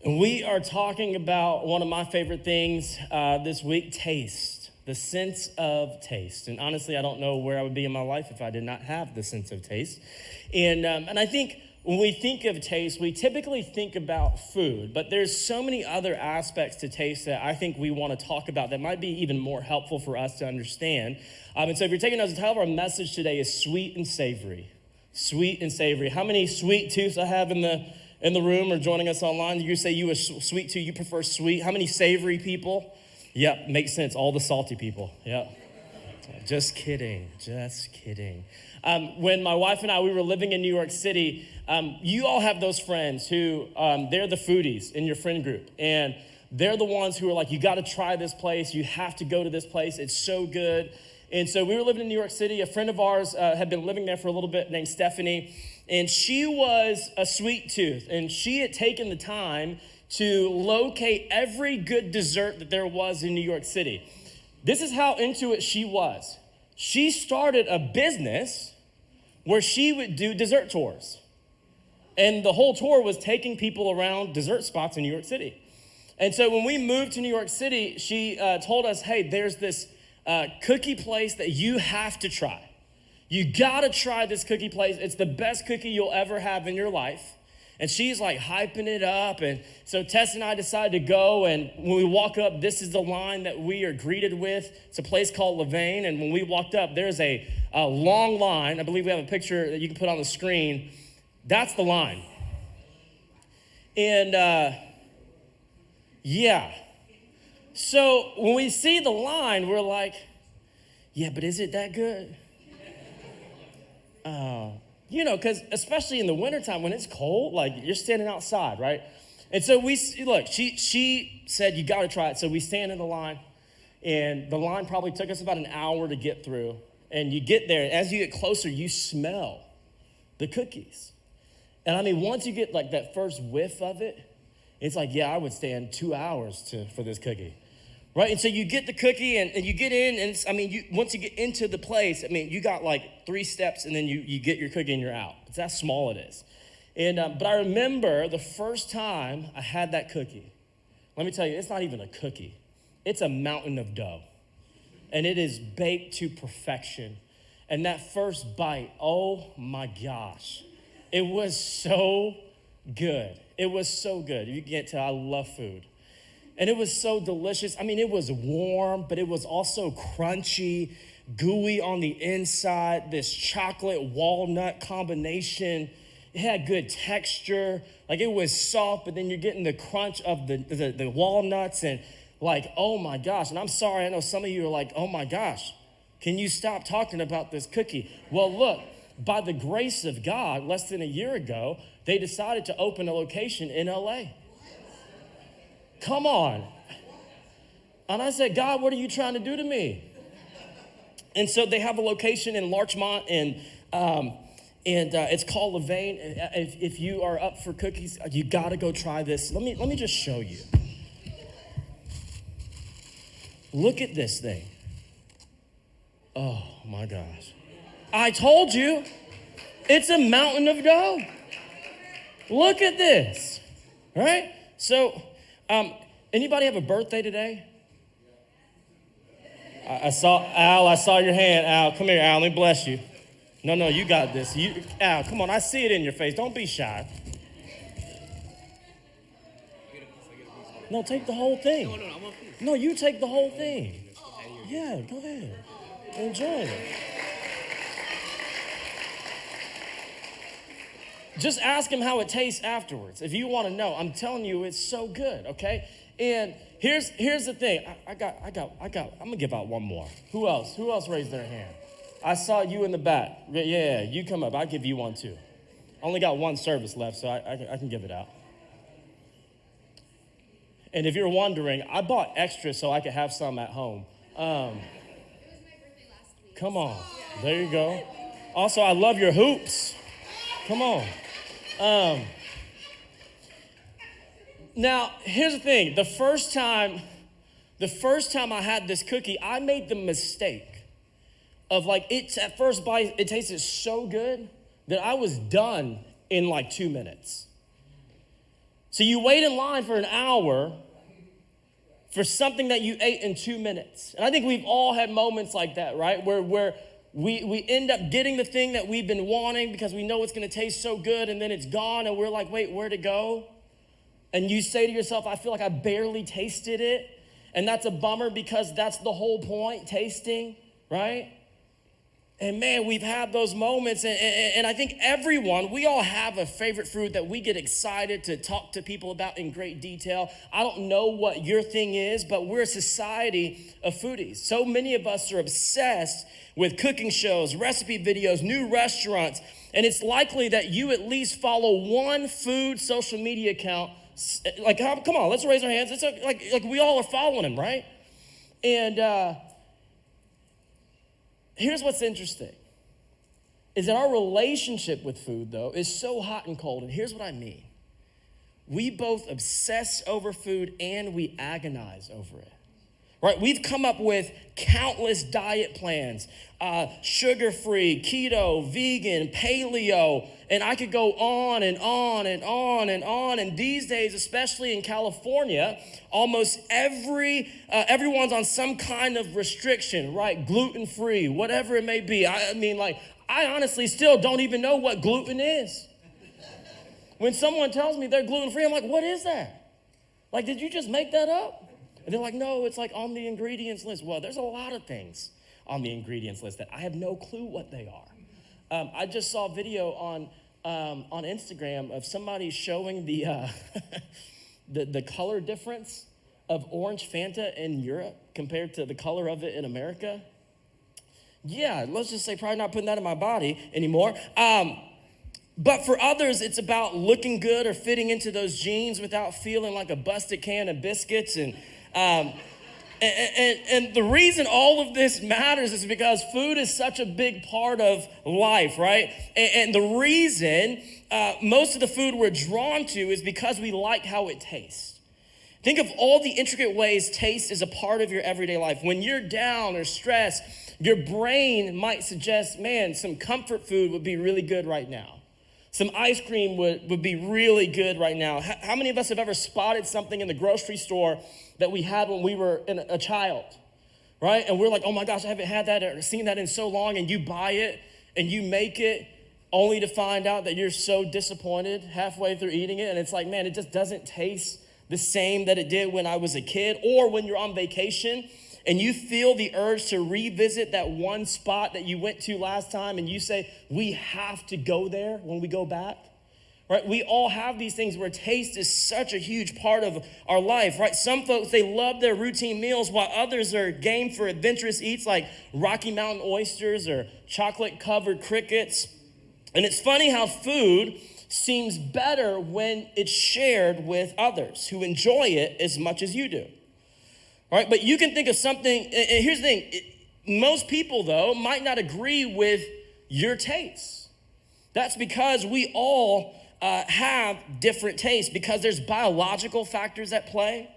We are talking about one of my favorite things this week, taste, the sense of taste. And honestly, I don't know where I would be in my life if I did not have the sense of taste. And I think when we think of taste, we typically think about food, but there's so many other aspects to taste that I think we want to talk about that might be even more helpful for us to understand. And so if you're taking notes, the title of our message today is Sweet and Savory. Sweet and savory. How many sweet tooths I have in the room or joining us online? You say you a sweet tooth, you prefer sweet. How many savory people? Yep, makes sense. All the salty people. Yep. Just kidding. When my wife and I, we were living in New York City, you all have those friends who, they're the foodies in your friend group. And they're the ones who are like, you got to try this place. You have to go to this place. It's so good. And so we were living in New York City. A friend of ours had been living there for a little bit named Stephanie. And she was a sweet tooth. And she had taken the time to locate every good dessert that there was in New York City. This is how into it she was. She started a business where she would do dessert tours. And the whole tour was taking people around dessert spots in New York City. And so when we moved to New York City, she told us, hey, there's this cookie place that you have to try. You gotta try this cookie place. It's the best cookie you'll ever have in your life. And she's like hyping it up. And so Tess and I decided to go. And when we walk up, this is the line that we are greeted with. It's a place called Levain. And when we walked up, there's a long line. I believe we have a picture that you can put on the screen. That's the line. And yeah. So when we see the line, we're like, yeah, but is it that good? Because especially in the wintertime when it's cold, like you're standing outside, right? And so she said, you got to try it. So we stand in the line, and the line probably took us about an hour to get through. And you get there, and as you get closer, you smell the cookies. And I mean, once you get like that first whiff of it, it's like, yeah, I would stand 2 hours for this cookie. Right, and so you get the cookie and you get in, and once you get into the place, you got like 3 steps, and then you get your cookie and you're out. It's how small it is. And but I remember the first time I had that cookie. Let me tell you, it's not even a cookie. It's a mountain of dough, and it is baked to perfection. And that first bite, oh my gosh, it was so good. It was so good. You can tell I love food. And it was so delicious. It was warm, but it was also crunchy, gooey on the inside, this chocolate walnut combination. It had good texture. Like it was soft, but then you're getting the crunch of the walnuts and like, oh my gosh. And I'm sorry, I know some of you are like, oh my gosh, can you stop talking about this cookie? Well, look, by the grace of God, less than a year ago, they decided to open a location in LA. Come on. And I said, God, what are you trying to do to me? And so they have a location in Larchmont, and it's called Levain. If you are up for cookies, you got to go try this. Let me just show you. Look at this thing. Oh my gosh. I told you, it's a mountain of dough. Look at this, right? So, anybody have a birthday today? I saw your hand. Al, come here, Al, let me bless you. No, you got this. Al, come on, I see it in your face. Don't be shy. No, take the whole thing. No, I want this. No, you take the whole thing. Yeah, go ahead. Enjoy it. Just ask him how it tastes afterwards. If you want to know, I'm telling you, it's so good, okay? And here's the thing. I'm gonna give out one more. Who else raised their hand? I saw you in the back. Yeah, you come up. I'll give you one too. Only got one service left, so I can give it out. And if you're wondering, I bought extra so I could have some at home. It was my birthday last week. Come on. There you go. Also, I love your hoops. Come on. Now, here's the thing. The first time I had this cookie, I made the mistake of at first bite, it tasted so good that I was done in 2 minutes. So you wait in line for an hour for something that you ate in 2 minutes. And I think we've all had moments like that, right? Where we end up getting the thing that we've been wanting because we know it's gonna taste so good, and then it's gone, and we're like, wait, where'd it go? And you say to yourself, I feel like I barely tasted it. And that's a bummer because that's the whole point, tasting, right? And man, we've had those moments, and I think we all have a favorite food that we get excited to talk to people about in great detail. I don't know what your thing is, but we're a society of foodies. So many of us are obsessed with cooking shows, recipe videos, new restaurants, and it's likely that you at least follow one food social media account. Like, come on, let's raise our hands. It's like we all are following him, right? And here's what's interesting, is that our relationship with food, though, is so hot and cold. And here's what I mean. We both obsess over food and we agonize over it, right? We've come up with countless diet plans, sugar-free, keto, vegan, paleo, and I could go on and on and on and on. And these days, especially in California, almost everyone's on some kind of restriction, right? Gluten-free, whatever it may be. I mean, I honestly still don't even know what gluten is. When someone tells me they're gluten-free, I'm like, what is that? Like, did you just make that up? And they're like, no, it's like on the ingredients list. Well, there's a lot of things on the ingredients list that I have no clue what they are. I just saw a video on Instagram of somebody showing the the color difference of orange Fanta in Europe compared to the color of it in America. Yeah, let's just say probably not putting that in my body anymore. But for others, it's about looking good or fitting into those jeans without feeling like a busted can of biscuits. And the reason all of this matters is because food is such a big part of life, right? And the reason most of the food we're drawn to is because we like how it tastes. Think of all the intricate ways taste is a part of your everyday life. When you're down or stressed, your brain might suggest, man, some comfort food would be really good right now. Some ice cream would be really good right now. How many of us have ever spotted something in the grocery store that we had when we were a child, right? And we're like, oh my gosh, I haven't had that or seen that in so long, and you buy it and you make it only to find out that you're so disappointed halfway through eating it. And it's like, man, it just doesn't taste the same that it did when I was a kid. Or when you're on vacation and you feel the urge to revisit that one spot that you went to last time, and you say, we have to go there when we go back, right? We all have these things where taste is such a huge part of our life, right? Some folks, they love their routine meals, while others are game for adventurous eats like Rocky Mountain oysters or chocolate-covered crickets. And it's funny how food seems better when it's shared with others who enjoy it as much as you do. All right, but you can think of something, and here's the thing, most people, though, might not agree with your tastes. That's because we all have different tastes, because there's biological factors at play,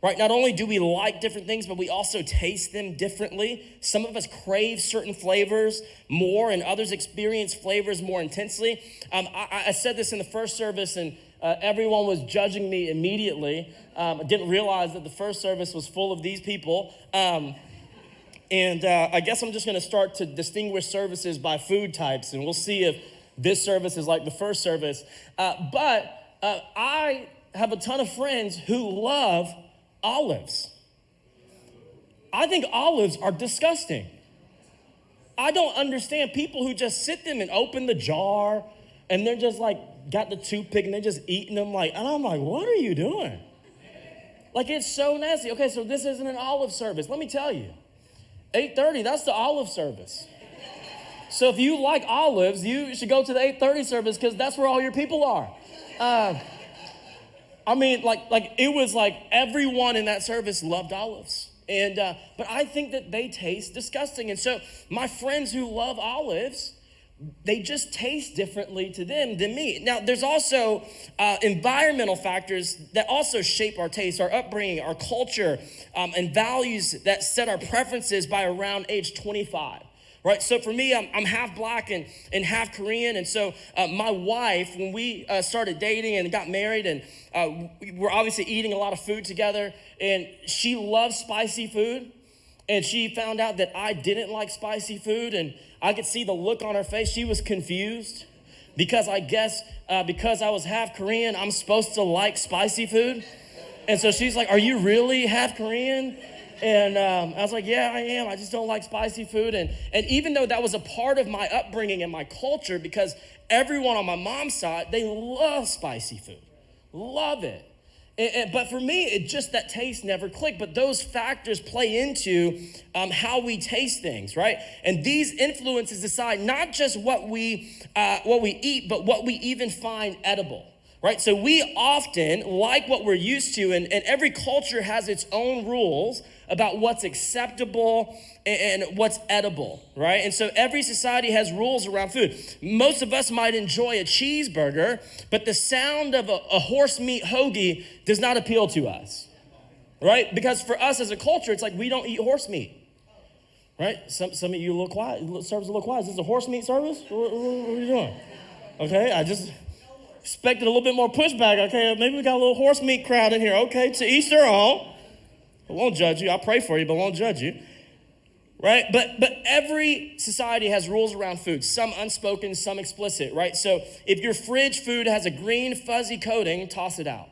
right? Not only do we like different things, but we also taste them differently. Some of us crave certain flavors more, and others experience flavors more intensely. I said this in the first service, and everyone was judging me immediately. I didn't realize that the first service was full of these people. And I guess I'm just gonna start to distinguish services by food types, and we'll see if this service is like the first service. But I have a ton of friends who love olives. I think olives are disgusting. I don't understand people who just sit them and open the jar and they're just like, got the toothpick and they're just eating them and I'm like, what are you doing? Like, it's so nasty. Okay, so this isn't an olive service. Let me tell you, 8:30, that's the olive service. So if you like olives, you should go to the 8:30 service, because that's where all your people are. I mean, like it was like everyone in that service loved olives. And but I think that they taste disgusting. And so my friends who love olives, they just taste differently to them than me. Now, there's also environmental factors that also shape our taste, our upbringing, our culture, and values that set our preferences by around age 25. right? So for me, I'm half black and half Korean. And so my wife, when we started dating and got married, and we're obviously eating a lot of food together, and she loves spicy food. And she found out that I didn't like spicy food, and I could see the look on her face. She was confused because I guess because I was half Korean, I'm supposed to like spicy food. And so she's like, "Are you really half Korean?" And I was like, "Yeah, I am. I just don't like spicy food." And even though that was a part of my upbringing and my culture, because everyone on my mom's side, they love spicy food, love it. But for me, it just, that taste never clicked. But those factors play into how we taste things, right? And these influences decide not just what we eat, but what we even find edible, right? So we often like what we're used to, and every culture has its own rules about what's acceptable and what's edible, right? And so every society has rules around food. Most of us might enjoy a cheeseburger, but the sound of a horse meat hoagie does not appeal to us, right? Because for us as a culture, it's like we don't eat horse meat, right? Some of you a little quiet, service a little quiet. Is this a horse meat service? What are you doing? Okay, I just expected a little bit more pushback. Okay, maybe we got a little horse meat crowd in here. Okay, to each their own. I won't judge you. I'll pray for you, but I won't judge you. Right? But every society has rules around food, some unspoken, some explicit, right? So if your fridge food has a green fuzzy coating, toss it out,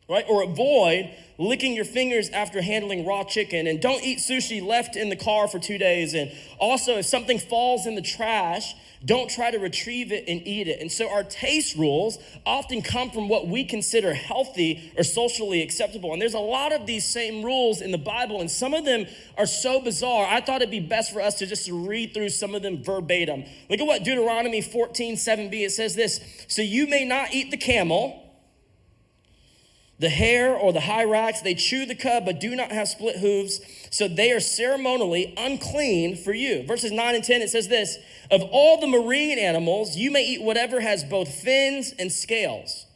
right? Or avoid licking your fingers after handling raw chicken, and don't eat sushi left in the car for 2 days. And also, if something falls in the trash, don't try to retrieve it and eat it. And so our taste rules often come from what we consider healthy or socially acceptable. And there's a lot of these same rules in the Bible, and some of them are so bizarre. I thought it'd be best for us to just read through some of them verbatim. Look at what Deuteronomy 14:7b, it says this: "So you may not eat the camel, the hare, or the hyrax. They chew the cud, but do not have split hooves, so they are ceremonially unclean for you." Verses 9 and 10, it says this: "Of all the marine animals, you may eat whatever has both fins and scales.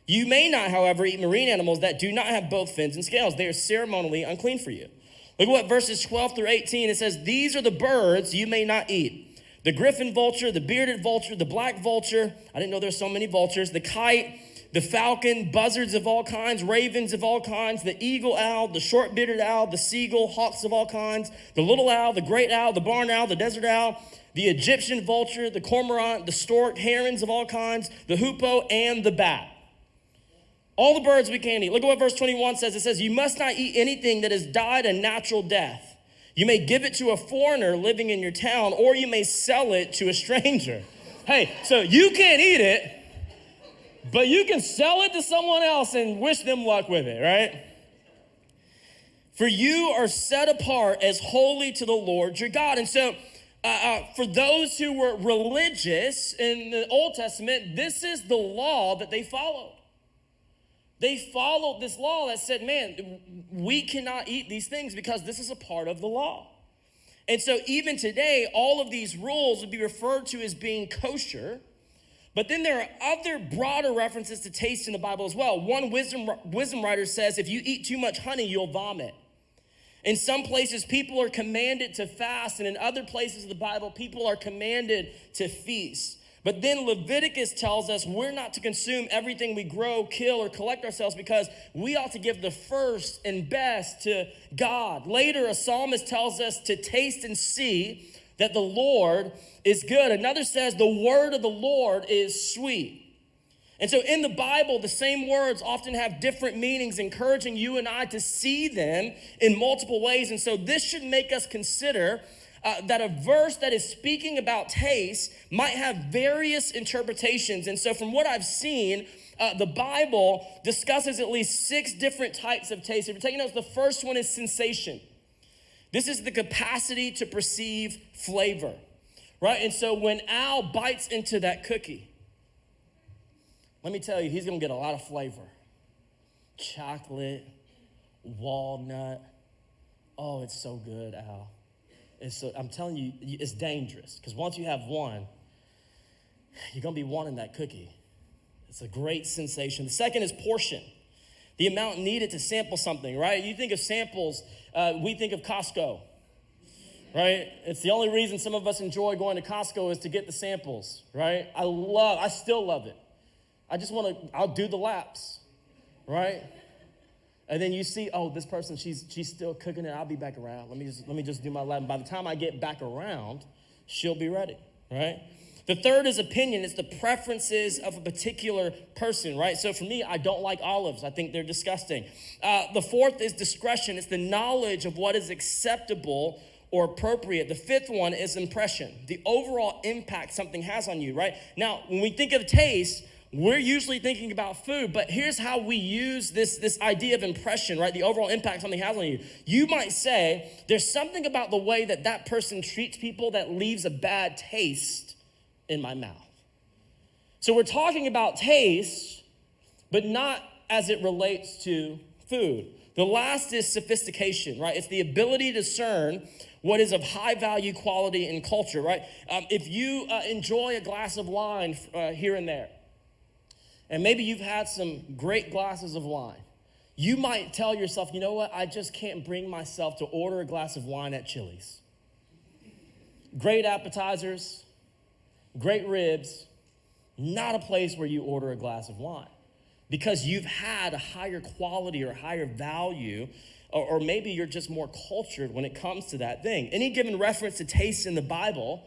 You may not, however, eat marine animals that do not have both fins and scales. They are ceremonially unclean for you." Look at what verses 12 through 18, it says, "These are the birds you may not eat: the griffin vulture, the bearded vulture, the black vulture." I didn't know there's so many vultures. "The kite, the falcon, buzzards of all kinds, ravens of all kinds, the eagle owl, the short-bearded owl, the seagull, hawks of all kinds, the little owl, the great owl, the barn owl, the desert owl, the Egyptian vulture, the cormorant, the stork, herons of all kinds, the hoopoe, and the bat." All the birds we can't eat. Look at what verse 21 says. It says, "You must not eat anything that has died a natural death. You may give it to a foreigner living in your town, or you may sell it to a stranger." Hey, so you can't eat it, but you can sell it to someone else and wish them luck with it, right? "For you are set apart as holy to the Lord your God." And so for those who were religious in the Old Testament, this is the law that they followed. They followed this law that said, man, we cannot eat these things because this is a part of the law. And so even today, all of these rules would be referred to as being kosher. But then there are other broader references to taste in the Bible as well. One wisdom writer says, if you eat too much honey, you'll vomit. In some places, people are commanded to fast, and in other places of the Bible, people are commanded to feast. But then Leviticus tells us we're not to consume everything we grow, kill, or collect ourselves, because we ought to give the first and best to God. Later, a psalmist tells us to taste and see that the Lord is good. Another says the word of the Lord is sweet. And so in the Bible, the same words often have different meanings, encouraging you and I to see them in multiple ways. And so this should make us consider that a verse that is speaking about taste might have various interpretations. And so from what I've seen, the Bible discusses at least 6 different types of taste. If you're taking notes, the first one is sensation. This is the capacity to perceive flavor, right? And so when Al bites into that cookie, let me tell you, he's gonna get a lot of flavor. Chocolate, walnut. Oh, it's so good, Al. I'm telling you, it's dangerous, because once you have one, you're gonna be wanting that cookie. It's a great sensation. The second is portion, the amount needed to sample something, right? You think of samples, we think of Costco, right? It's the only reason some of us enjoy going to Costco is to get the samples, right? I still love it. I'll do the laps, right? And then you see, oh, this person, she's still cooking it. I'll be back around. Let me just do my lap. And by the time I get back around, she'll be ready, right? The third is opinion. It's the preferences of a particular person, right? So for me, I don't like olives. I think they're disgusting. The fourth is discretion. It's the knowledge of what is acceptable or appropriate. The fifth one is impression, the overall impact something has on you, right? Now, when we think of taste, we're usually thinking about food, but here's how we use this idea of impression, right? The overall impact something has on you. You might say, there's something about the way that person treats people that leaves a bad taste in my mouth. So we're talking about taste, but not as it relates to food. The last is sophistication, right? It's the ability to discern what is of high value, quality, and culture, right? If you enjoy a glass of wine here and there, and maybe you've had some great glasses of wine, you might tell yourself, you know what? I just can't bring myself to order a glass of wine at Chili's. Great appetizers, great ribs, not a place where you order a glass of wine because you've had a higher quality or higher value, or maybe you're just more cultured when it comes to that thing. Any given reference to taste in the Bible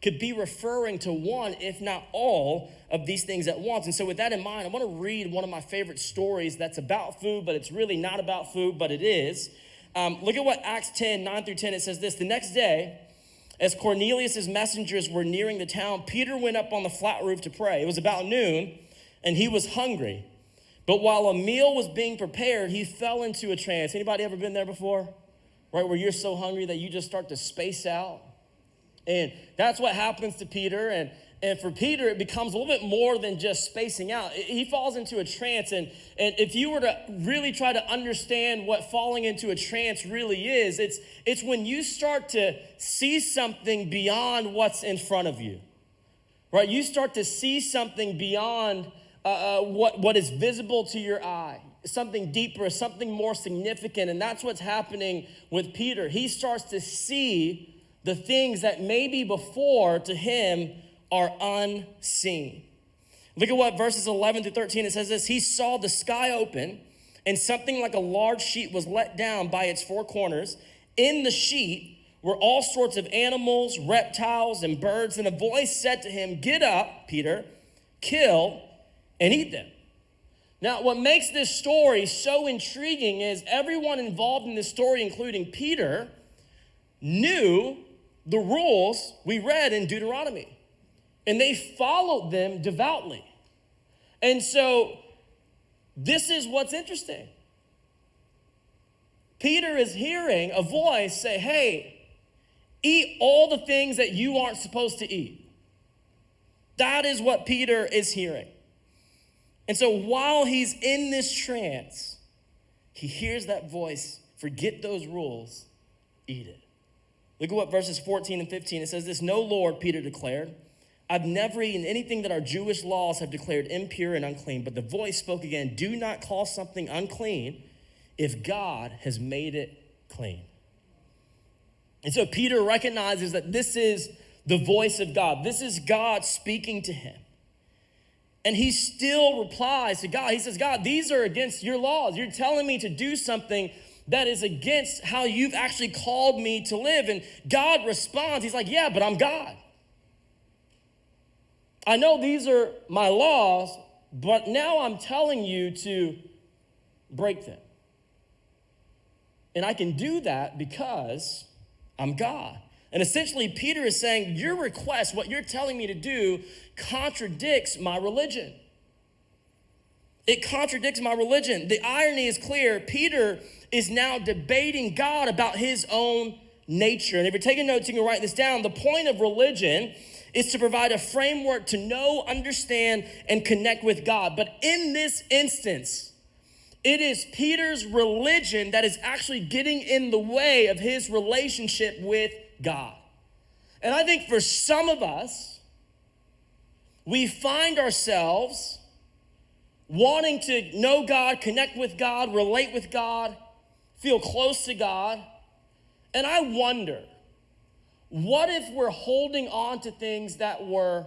could be referring to one, if not all, of these things at once. And so with that in mind, I want to read one of my favorite stories that's about food, but it's really not about food, but it is. Look at what Acts 10, 9 through 10, it says this. The next day, as Cornelius' messengers were nearing the town, Peter went up on the flat roof to pray. It was about noon, and he was hungry. But while a meal was being prepared, he fell into a trance. Anybody ever been there before? Right, where you're so hungry that you just start to space out? And that's what happens to Peter. And for Peter, it becomes a little bit more than just spacing out. He falls into a trance. And if you were to really try to understand what falling into a trance really is, it's when you start to see something beyond what's in front of you, right? You start to see something beyond what is visible to your eye, something deeper, something more significant. And that's what's happening with Peter. He starts to see the things that maybe before to him are unseen. Look at what verses 11 through 13, it says this. He saw the sky open and something like a large sheet was let down by its four corners. In the sheet were all sorts of animals, reptiles, and birds. And a voice said to him, "Get up, Peter, kill and eat them." Now, what makes this story so intriguing is everyone involved in this story, including Peter, knew the rules we read in Deuteronomy, and they followed them devoutly. And so this is what's interesting. Peter is hearing a voice say, hey, eat all the things that you aren't supposed to eat. That is what Peter is hearing. And so while he's in this trance, he hears that voice, forget those rules, eat it. Look at what verses 14 and 15, it says this. "No, Lord," Peter declared, "I've never eaten anything that our Jewish laws have declared impure and unclean." But the voice spoke again, "Do not call something unclean if God has made it clean." And so Peter recognizes that this is the voice of God. This is God speaking to him. And he still replies to God. He says, "God, these are against your laws. You're telling me to do something that is against how you've actually called me to live." And God responds, he's like, "Yeah, but I'm God. I know these are my laws, but now I'm telling you to break them. And I can do that because I'm God." And essentially, Peter is saying, your request, what you're telling me to do, contradicts my religion. It contradicts my religion. The irony is clear. Peter is now debating God about his own nature. And if you're taking notes, you can write this down. The point of religion is to provide a framework to know, understand, and connect with God. But in this instance, it is Peter's religion that is actually getting in the way of his relationship with God. And I think for some of us, we find ourselves wanting to know God, connect with God, relate with God, feel close to God. And I wonder, what if we're holding on to things that were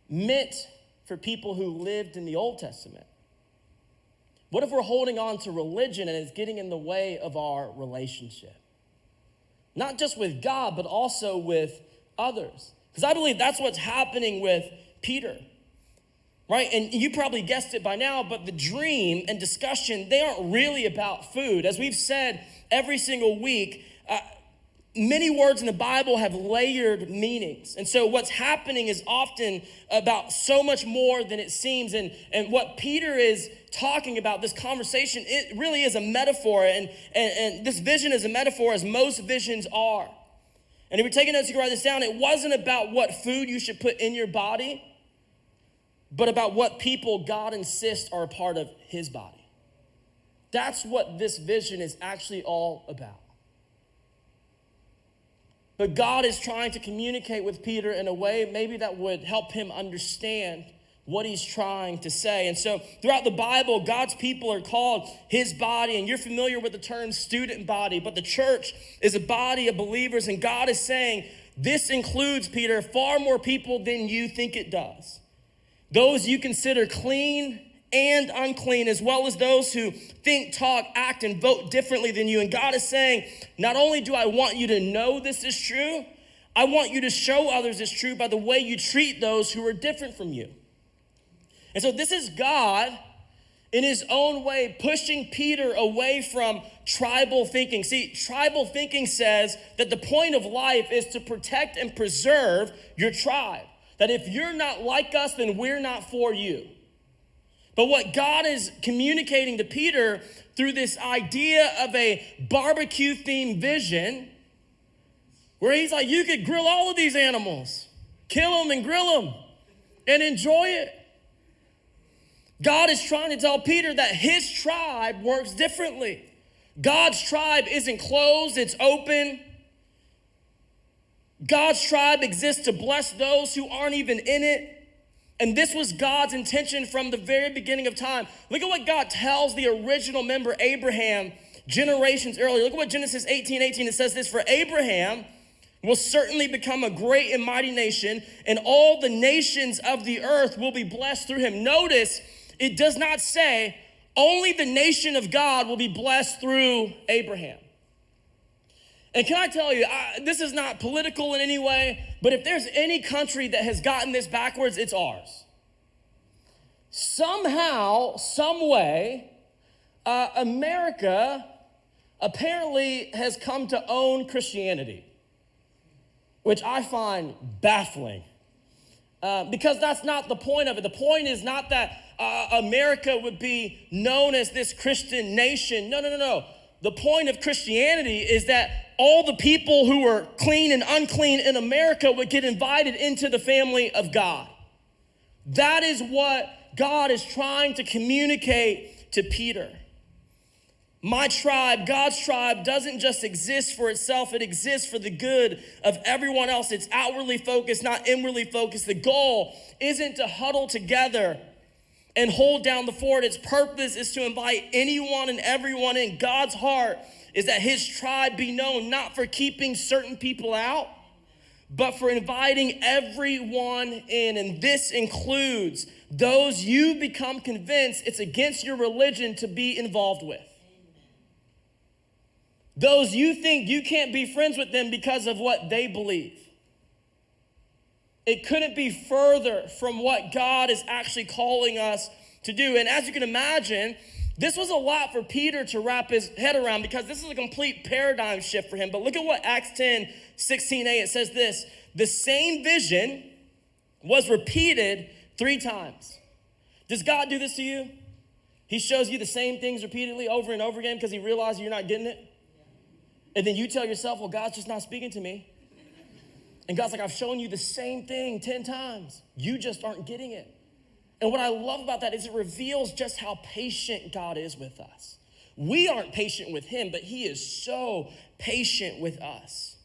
meant for people who lived in the Old Testament? What if we're holding on to religion and it's getting in the way of our relationship? Not just with God, but also with others. Because I believe that's what's happening with Peter, right? And you probably guessed it by now, but the dream and discussion, they aren't really about food. As we've said every single week, many words in the Bible have layered meanings. And so what's happening is often about so much more than it seems. And what Peter is talking about, this conversation, it really is a metaphor. And this vision is a metaphor, as most visions are. And if you're taking notes, you can write this down. It wasn't about what food you should put in your body, but about what people God insists are a part of his body. That's what this vision is actually all about. But God is trying to communicate with Peter in a way maybe that would help him understand what he's trying to say. And so throughout the Bible, God's people are called his body, and you're familiar with the term student body, but the church is a body of believers, and God is saying, this includes, Peter, far more people than you think it does. Those you consider clean and unclean, as well as those who think, talk, act, and vote differently than you. And God is saying, not only do I want you to know this is true, I want you to show others it's true by the way you treat those who are different from you. And so this is God, in his own way, pushing Peter away from tribal thinking. See, tribal thinking says that the point of life is to protect and preserve your tribe. That if you're not like us, then we're not for you. But what God is communicating to Peter through this idea of a barbecue-themed vision, where he's like, you could grill all of these animals, kill them and grill them, and enjoy it. God is trying to tell Peter that his tribe works differently. God's tribe isn't closed, it's open. God's tribe exists to bless those who aren't even in it. And this was God's intention from the very beginning of time. Look at what God tells the original member, Abraham, generations earlier. Look at what Genesis 18:18, it says this, for Abraham will certainly become a great and mighty nation, and all the nations of the earth will be blessed through him. Notice, it does not say only the nation of God will be blessed through Abraham. And can I tell you, this is not political in any way, but if there's any country that has gotten this backwards, it's ours. Somehow, some way, America apparently has come to own Christianity, which I find baffling. Because that's not the point of it. The point is not that America would be known as this Christian nation. No. The point of Christianity is that all the people who were clean and unclean in America would get invited into the family of God. That is what God is trying to communicate to Peter. My tribe, God's tribe, doesn't just exist for itself. It exists for the good of everyone else. It's outwardly focused, not inwardly focused. The goal isn't to huddle together and hold down the fort. Its purpose is to invite anyone and everyone in. God's heart is that his tribe be known not for keeping certain people out, but for inviting everyone in. And this includes those you become convinced it's against your religion to be involved with. Those you think you can't be friends with them because of what they believe. It couldn't be further from what God is actually calling us to do. And as you can imagine, this was a lot for Peter to wrap his head around because this is a complete paradigm shift for him. But look at what Acts 10:16a, it says this, the same vision was repeated 3 times. Does God do this to you? He shows you the same things repeatedly over and over again because he realizes you're not getting it. And then you tell yourself, well, God's just not speaking to me. And God's like, I've shown you the same thing 10 times. You just aren't getting it. And what I love about that is it reveals just how patient God is with us. We aren't patient with him, but he is so patient with us.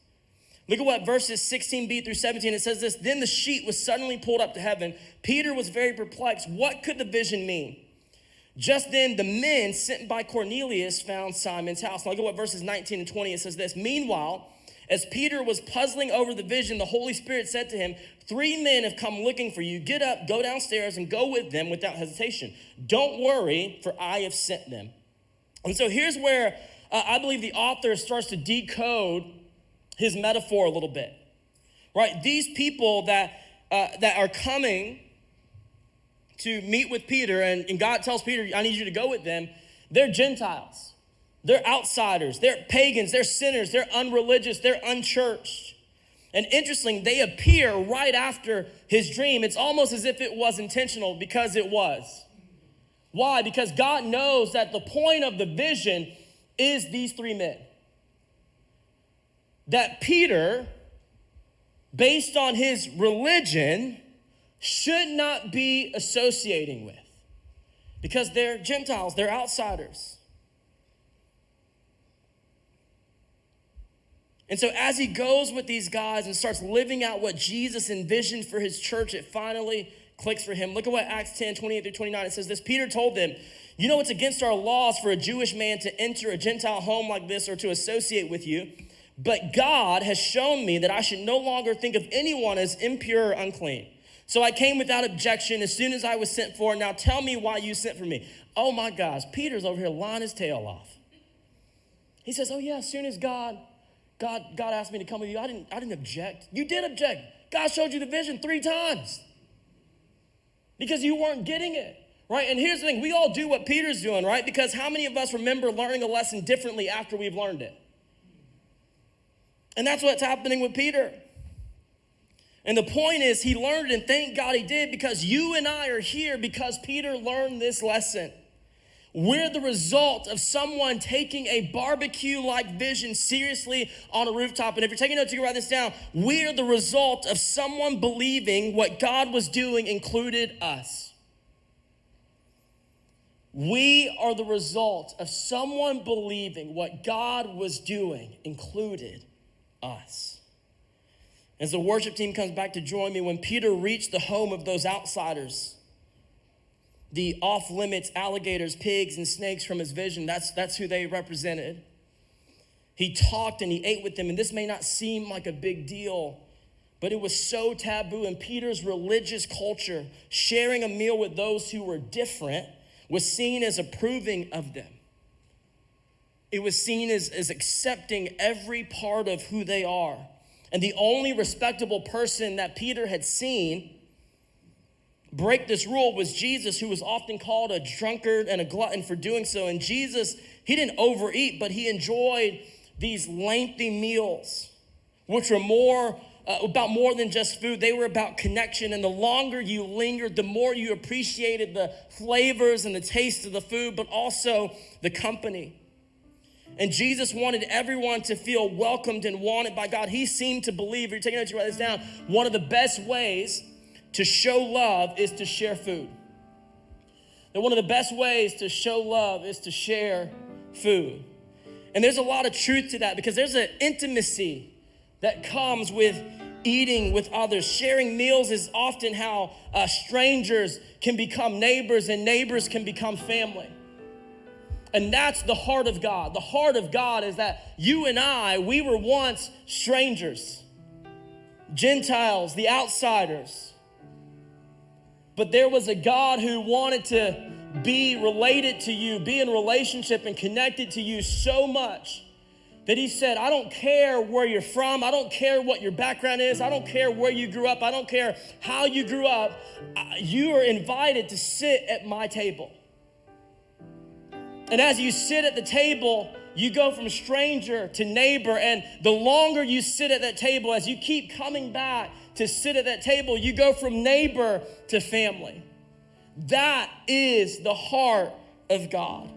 Look at what verses 16b through 17, it says this, then the sheet was suddenly pulled up to heaven. Peter was very perplexed. What could the vision mean? Just then the men sent by Cornelius found Simon's house. Now look at what verses 19 and 20, it says this, meanwhile, As Peter was puzzling over the vision, the Holy Spirit said to him, 3 men have come looking for you. Get up, go downstairs, and go with them without hesitation. Don't worry, for I have sent them. And so here's where I believe the author starts to decode his metaphor a little bit, right? These people that are coming to meet with Peter, and God tells Peter, I need you to go with them. They're Gentiles. They're outsiders. They're pagans. They're sinners. They're unreligious. They're unchurched. And interesting, they appear right after his dream. It's almost as if it was intentional, because it was. Why? Because God knows that the point of the vision is these 3 men. That Peter, based on his religion, should not be associating with, because they're Gentiles, they're outsiders. And so as he goes with these guys and starts living out what Jesus envisioned for his church, it finally clicks for him. Look at what Acts 10, 28 through 29, it says this. Peter told them, you know it's against our laws for a Jewish man to enter a Gentile home like this or to associate with you. But God has shown me that I should no longer think of anyone as impure or unclean. So I came without objection as soon as I was sent for. Now tell me why you sent for me. Oh my gosh, Peter's over here lying his tail off. He says, oh yeah, as soon as God asked me to come with you, I didn't object. You did object. God showed you the vision 3 times because you weren't getting it, right? And here's the thing, we all do what Peter's doing, right? Because how many of us remember learning a lesson differently after we've learned it? And that's what's happening with Peter. And the point is, he learned it, and thank God he did, because you and I are here because Peter learned this lesson. We're the result of someone taking a barbecue-like vision seriously on a rooftop. And if you're taking notes, you can write this down. We're the result of someone believing what God was doing included us. We are the result of someone believing what God was doing included us. As the worship team comes back to join me, when Peter reached the home of those outsiders, the off-limits alligators, pigs, and snakes from his vision, that's who they represented. He talked and he ate with them, and this may not seem like a big deal, but it was so taboo. In Peter's religious culture, sharing a meal with those who were different was seen as approving of them. It was seen as accepting every part of who they are. And the only respectable person that Peter had seen break this rule was Jesus, who was often called a drunkard and a glutton for doing so. And Jesus, he didn't overeat, but he enjoyed these lengthy meals, which were about more than just food. They were about connection. And the longer you lingered, the more you appreciated the flavors and the taste of the food, but also the company. And Jesus wanted everyone to feel welcomed and wanted by God. He seemed to believe, if you're taking notes, you write this down, one of the best ways to show love is to share food. That one of the best ways to show love is to share food. And there's a lot of truth to that, because there's an intimacy that comes with eating with others. Sharing meals is often how strangers can become neighbors, and neighbors can become family. And that's the heart of God. The heart of God is that you and I, we were once strangers, Gentiles, the outsiders. But there was a God who wanted to be related to you, be in relationship and connected to you so much that he said, I don't care where you're from. I don't care what your background is. I don't care where you grew up. I don't care how you grew up. You are invited to sit at my table. And as you sit at the table, you go from stranger to neighbor. And the longer you sit at that table, as you keep coming back to sit at that table, you go from neighbor to family. That is the heart of God.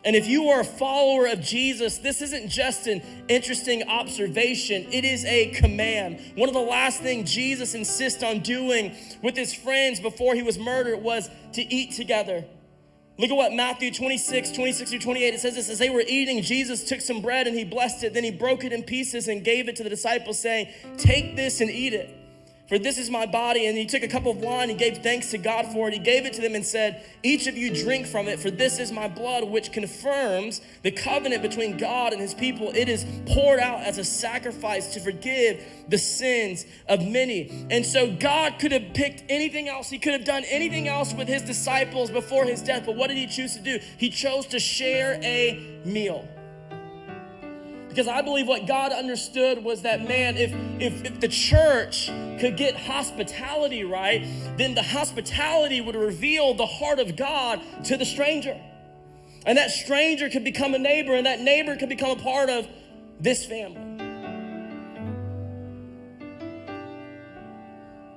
And if you are a follower of Jesus, this isn't just an interesting observation, it is a command. One of the last things Jesus insists on doing with his friends before he was murdered was to eat together. Look at what Matthew 26 through 28, it says this: as they were eating, Jesus took some bread and he blessed it. Then he broke it in pieces and gave it to the disciples, saying, take this and eat it. for this is my body. And he took a cup of wine and gave thanks to God for it. He gave it to them and said, each of you drink from it, for this is my blood, which confirms the covenant between God and his people. It is poured out as a sacrifice to forgive the sins of many. And so God could have picked anything else. He could have done anything else with his disciples before his death. But what did he choose to do? He chose to share a meal. Because I believe what God understood was that, man, if the church could get hospitality right, then the hospitality would reveal the heart of God to the stranger. And that stranger could become a neighbor, and that neighbor could become a part of this family.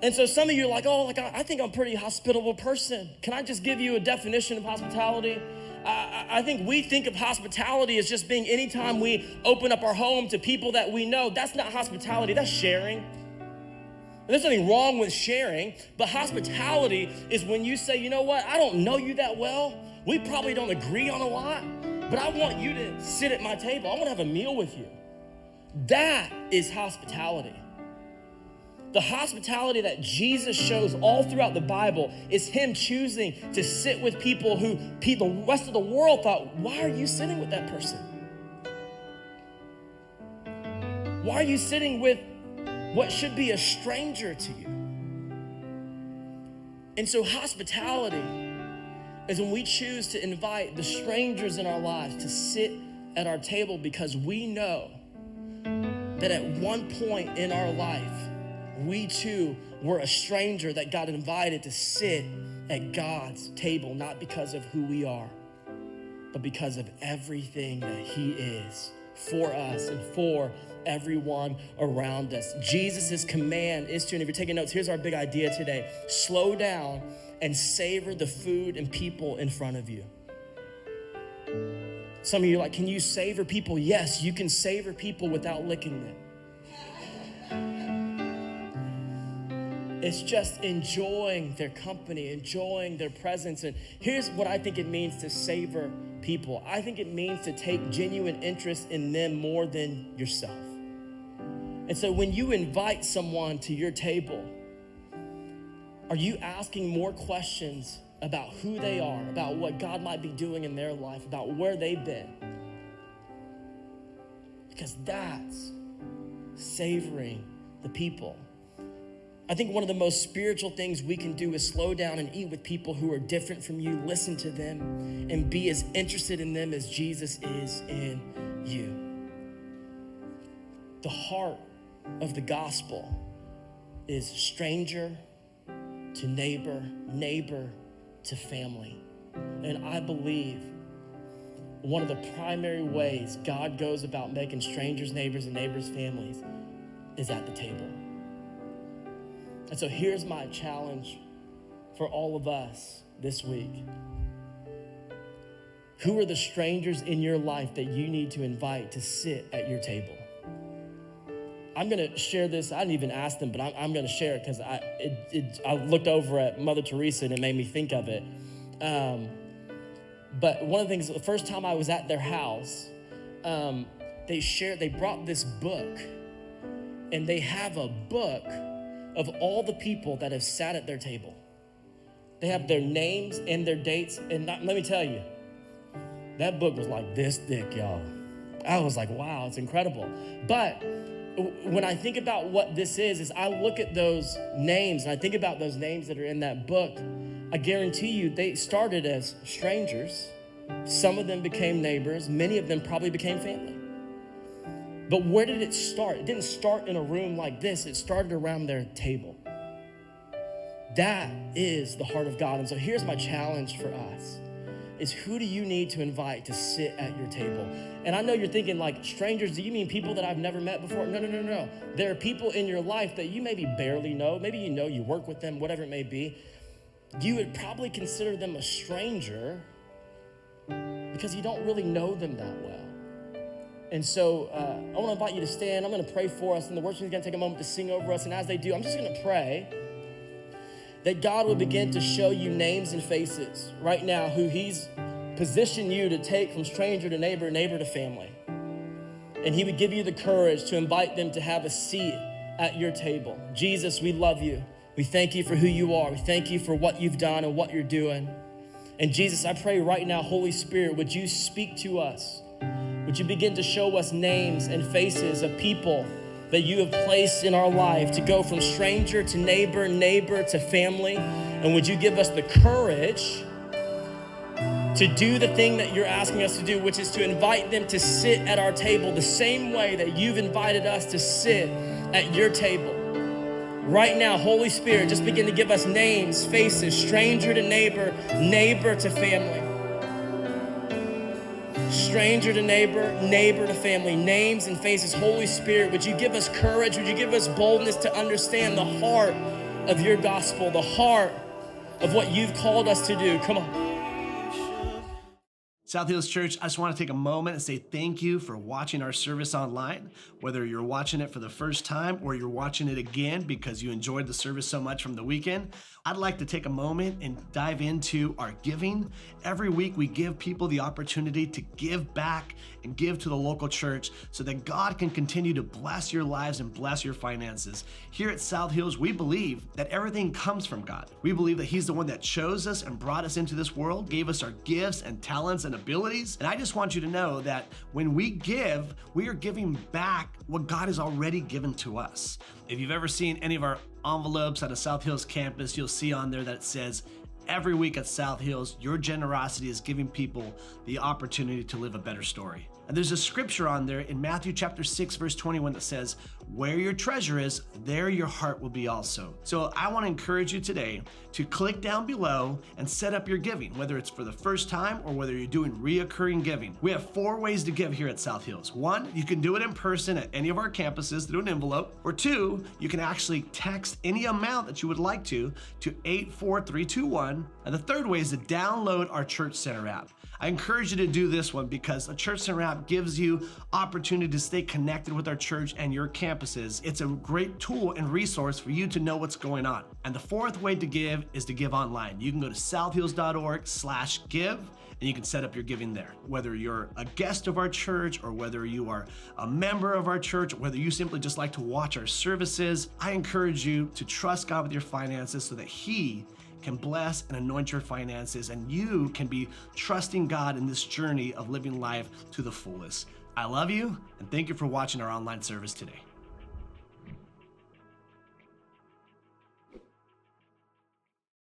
And so some of you are like, oh, I think I'm a pretty hospitable person. Can I just give you a definition of hospitality? I think we think of hospitality as just being anytime we open up our home to people that we know. That's not hospitality, that's sharing. And there's nothing wrong with sharing, but hospitality is when you say, you know what, I don't know you that well. We probably don't agree on a lot, but I want you to sit at my table. I want to have a meal with you. That is hospitality. The hospitality that Jesus shows all throughout the Bible is him choosing to sit with people who the rest of the world thought, why are you sitting with that person? Why are you sitting with what should be a stranger to you? And so hospitality is when we choose to invite the strangers in our lives to sit at our table because we know that at one point in our life, we too were a stranger that got invited to sit at God's table, not because of who we are, but because of everything that he is for us and for everyone around us. Jesus' command is to, and if you're taking notes, here's our big idea today: slow down and savor the food and people in front of you. Some of you are like, can you savor people? Yes, you can savor people without licking them. It's just enjoying their company, enjoying their presence. And here's what I think it means to savor people. I think it means to take genuine interest in them more than yourself. And so when you invite someone to your table, are you asking more questions about who they are, about what God might be doing in their life, about where they've been? Because that's savoring the people. I think one of the most spiritual things we can do is slow down and eat with people who are different from you, listen to them, and be as interested in them as Jesus is in you. The heart of the gospel is stranger to neighbor, neighbor to family. And I believe one of the primary ways God goes about making strangers neighbors and neighbors families is at the table. And so here's my challenge for all of us this week. Who are the strangers in your life that you need to invite to sit at your table? I'm gonna share this. I didn't even ask them, but I'm gonna share it because I looked over at Mother Teresa and it made me think of it. But one of the things, the first time I was at their house, they brought this book, and they have a book of all the people that have sat at their table. They have their names and their dates, and let me tell you, that book was like this thick, y'all. I was like, wow, it's incredible. But when I think about what this is I look at those names, and I think about those names that are in that book. I guarantee you they started as strangers. Some of them became neighbors. Many of them probably became family. But where did it start? It didn't start in a room like this. It started around their table. That is the heart of God. And so here's my challenge for us, is who do you need to invite to sit at your table? And I know you're thinking like, strangers, do you mean people that I've never met before? No. There are people in your life that you maybe barely know. Maybe you know, you work with them, whatever it may be. You would probably consider them a stranger because you don't really know them that well. And so I want to invite you to stand. I'm going to pray for us, and the worship team is going to take a moment to sing over us. And as they do, I'm just going to pray that God will begin to show you names and faces right now who he's positioned you to take from stranger to neighbor, neighbor to family. And he would give you the courage to invite them to have a seat at your table. Jesus, we love you. We thank you for who you are. We thank you for what you've done and what you're doing. And Jesus, I pray right now, Holy Spirit, would you speak to us? Would you begin to show us names and faces of people that you have placed in our life to go from stranger to neighbor, neighbor to family? And would you give us the courage to do the thing that you're asking us to do, which is to invite them to sit at our table the same way that you've invited us to sit at your table. Right now, Holy Spirit, just begin to give us names, faces, stranger to neighbor, neighbor to family. Stranger to neighbor, neighbor to family, names and faces. Holy Spirit, would you give us courage? Would you give us boldness to understand the heart of your gospel, the heart of what you've called us to do? Come on. South Hills Church, I just want to take a moment and say thank you for watching our service online. Whether you're watching it for the first time or you're watching it again because you enjoyed the service so much from the weekend, I'd like to take a moment and dive into our giving. Every week we give people the opportunity to give back and give to the local church so that God can continue to bless your lives and bless your finances. Here at South Hills, we believe that everything comes from God. We believe that He's the one that chose us and brought us into this world, gave us our gifts and talents and abilities. And I just want you to know that when we give, we are giving back what God has already given to us. If you've ever seen any of our envelopes at a South Hills campus, you'll see on there that it says, every week at South Hills, your generosity is giving people the opportunity to live a better story. And there's a scripture on there in Matthew chapter 6, verse 21 that says, where your treasure is, there your heart will be also. So I want to encourage you today to click down below and set up your giving, whether it's for the first time or whether you're doing reoccurring giving. We have 4 ways to give here at South Hills. 1, you can do it in person at any of our campuses through an envelope. Or 2, you can actually text any amount that you would like to 84321. And the 3rd way is to download our Church Center app. I encourage you to do this one because the Church Center app gives you opportunity to stay connected with our church and your campuses. It's a great tool and resource for you to know what's going on. And the 4th way to give is to give online. You can go to southhills.org/give and you can set up your giving there. Whether you're a guest of our church or whether you are a member of our church, or whether you simply just like to watch our services, I encourage you to trust God with your finances so that He can bless and anoint your finances and you can be trusting God in this journey of living life to the fullest. I love you and thank you for watching our online service today.